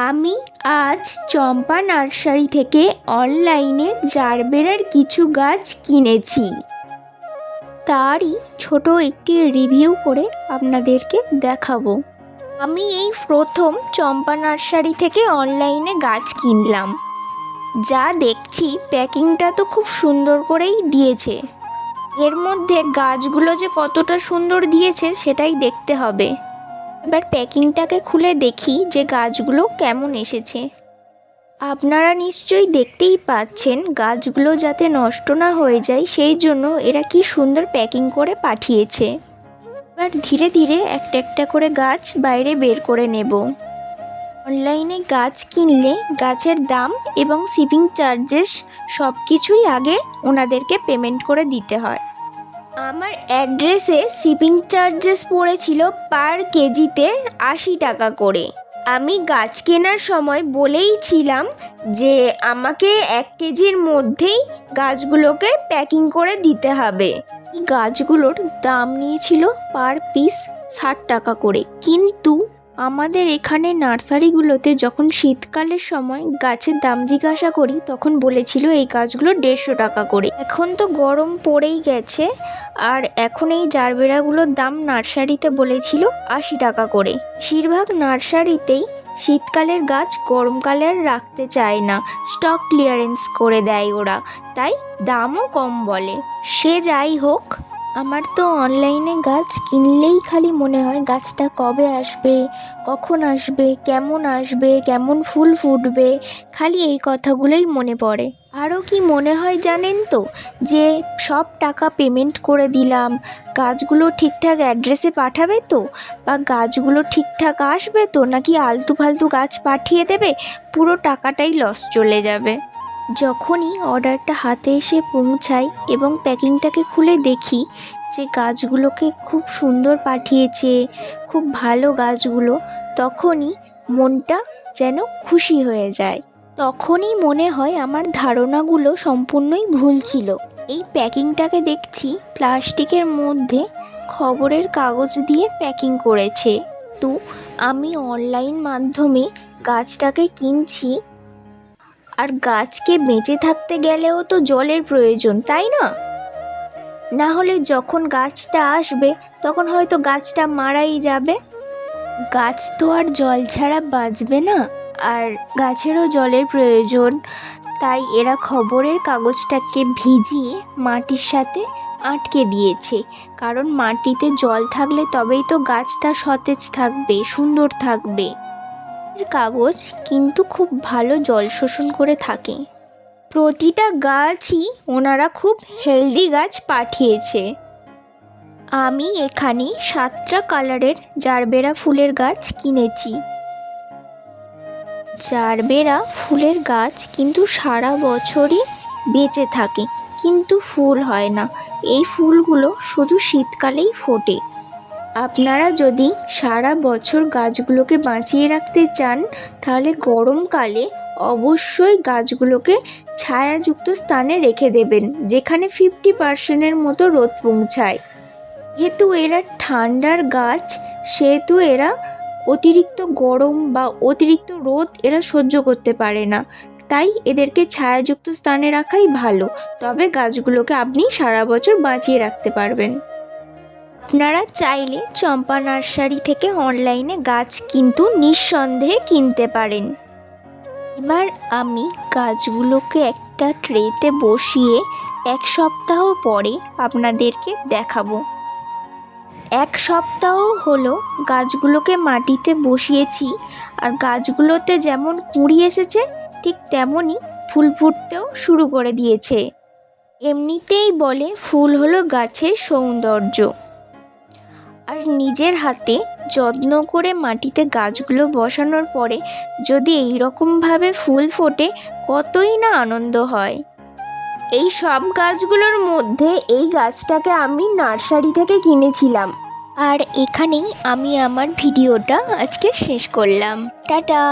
আমি আজ চম্পা নার্সারি থেকে অনলাইনে জারবেরার কিছু গাছ কিনেছি। তারই ছোট একটি রিভিউ করে আপনাদেরকে দেখাবো। আমি এই প্রথম চম্পা নার্সারি থেকে অনলাইনে গাছ কিনলাম। যা দেখছি প্যাকিংটা তো খুব সুন্দর করেই দিয়েছে। এর মধ্যে গাছগুলো যে কতটা সুন্দর দিয়েছে সেটাই দেখতে হবে। এবার প্যাকিংটাকে খুলে দেখি যে গাছগুলো কেমন এসেছে। আপনারা নিশ্চয়ই দেখতেই পাচ্ছেন গাছগুলো যাতে নষ্ট না হয়ে যায় সেই জন্য এরা কি সুন্দর প্যাকিং করে পাঠিয়েছে। এবার ধীরে ধীরে একটা একটা করে গাছ বাইরে বের করে নেব। অনলাইনে গাছ কিনলে গাছের দাম এবং শিপিং চার্জেস সব কিছুই আগে ওনাদেরকে পেমেন্ট করে দিতে হয়। আমার অ্যাড্রেসে শিপিং চার্জেস পড়েছিল পার কেজিতে ৮০ টাকা করে। আমি গাছ কেনার সময় বলেইছিলাম যে আমাকে ১ কেজির মধ্যেই গাছগুলোকে প্যাকিং করে দিতে হবে। এই গাছগুলোর দাম নিয়েছিল পার পিস ৬০ টাকা করে, কিন্তু আমাদের এখানে নার্সারিগুলোতে যখন শীতকালের সময় গাছের দাম জিজ্ঞাসা করি তখন বলেছিল এই গাছগুলো ১৫০ টাকা করে। এখন তো গরম পড়েই গেছে, আর এখন এই জারবেরাগুলোর দাম নার্সারিতে বলেছিল ৮০ টাকা করে। বেশিরভাগ নার্সারিতেই শীতকালের গাছ গরমকালে আর রাখতে চায় না, স্টক ক্লিয়ারেন্স করে দেয় ওরা, তাই দামও কম বলে। সে যাই হোক, আমার তো অনলাইনে গাছ কিনলেই খালি মনে হয় গাছটা কবে আসবে, কখন আসবে, কেমন ফুল ফুটবে, খালি এই কথাগুলোই মনে পড়ে। আরও কি মনে হয় জানেন তো, যে সব টাকা পেমেন্ট করে দিলাম, গাছগুলো ঠিকঠাক অ্যাড্রেসে পাঠাবে তো, বা গাছগুলো ঠিকঠাক আসবে তো, নাকি আলতু ফালতু গাছ পাঠিয়ে দেবে, পুরো টাকাটাই লস চলে যাবে। যখনই অর্ডারটা হাতে এসে পৌঁছায় এবং প্যাকিংটাকে খুলে দেখি যে গাছগুলোকে খুব সুন্দর পাঠিয়েছে, খুব ভালো গাছগুলো, তখনই মনটা যেন খুশি হয়ে যায়। তখনই মনে হয় আমার ধারণাগুলো সম্পূর্ণই ভুল ছিল। এই প্যাকিংটাকে দেখছি প্লাস্টিকের মধ্যে খবরের কাগজ দিয়ে প্যাকিং করেছে। তো আমি অনলাইন মাধ্যমে গাছটাকে কিনছি, আর গাছকে বেঁচে থাকতে গেলেও তো জলের প্রয়োজন, তাই না? না হলে যখন গাছটা আসবে তখন হয়তো গাছটা মারাই যাবে। গাছ তো আর জল ছাড়া বাঁচবে না, আর গাছেরও জলের প্রয়োজন। তাই এরা খবরের কাগজটাকে ভিজিয়ে মাটির সাথে আটকে দিয়েছে, কারণ মাটিতে জল থাকলে তবেই তো গাছটা সতেজ থাকবে, সুন্দর থাকবে। কাগজ কিন্তু খুব ভালো জল শোষণ করে থাকে। প্রতিটা গাছই ওনারা খুব হেলদি গাছ পাঠিয়েছে। আমি এখানে 7টা কালারের জারবেরা ফুলের গাছ কিনেছি। জারবেরা ফুলের গাছ কিন্তু সারা বছরই বেঁচে থাকে, কিন্তু ফুল হয় না। এই ফুলগুলো শুধু শীতকালেই ফোটে। আপনারা যদি সারা বছর গাছগুলোকে বাঁচিয়ে রাখতে চান তাহলে গরমকালে অবশ্যই গাছগুলোকে ছায়াযুক্ত স্থানে রেখে দেবেন, যেখানে 50% মতো রোদ পৌঁছায়। যেহেতু এরা ঠান্ডার গাছ, সেহেতু এরা অতিরিক্ত গরম বা অতিরিক্ত রোদ এরা সহ্য করতে পারে না, তাই এদেরকে ছায়াযুক্ত স্থানে রাখাই ভালো। তবে গাছগুলোকে আপনি সারা বছর বাঁচিয়ে রাখতে পারবেন। আপনারা চাইলে চম্পা নার্সারি থেকে অনলাইনে গাছ কিন্তু নিঃসন্দেহে কিনতে পারেন। এবার আমি গাছগুলোকে একটা ট্রেতে বসিয়ে 1 সপ্তাহ পরে আপনাদেরকে দেখাবো। 1 সপ্তাহ হলো গাছগুলোকে মাটিতে বসিয়েছি, আর গাছগুলোতে যেমন কুঁড়ি এসেছে ঠিক তেমনই ফুল ফুটতেও শুরু করে দিয়েছে। এমনিতেই বলে ফুল হলো গাছের সৌন্দর্য, আর নিজের হাতে যত্ন করে মাটিতে গাছগুলো বসানোর পরে যদি এই রকমভাবে ফুল ফোটে কতই না আনন্দ হয়। এই সব গাছগুলোর মধ্যে এই গাছটাকে আমি নার্সারি থেকে কিনেছিলাম। আর এখানেই আমি আমার ভিডিওটা আজকে শেষ করলাম। টাটা।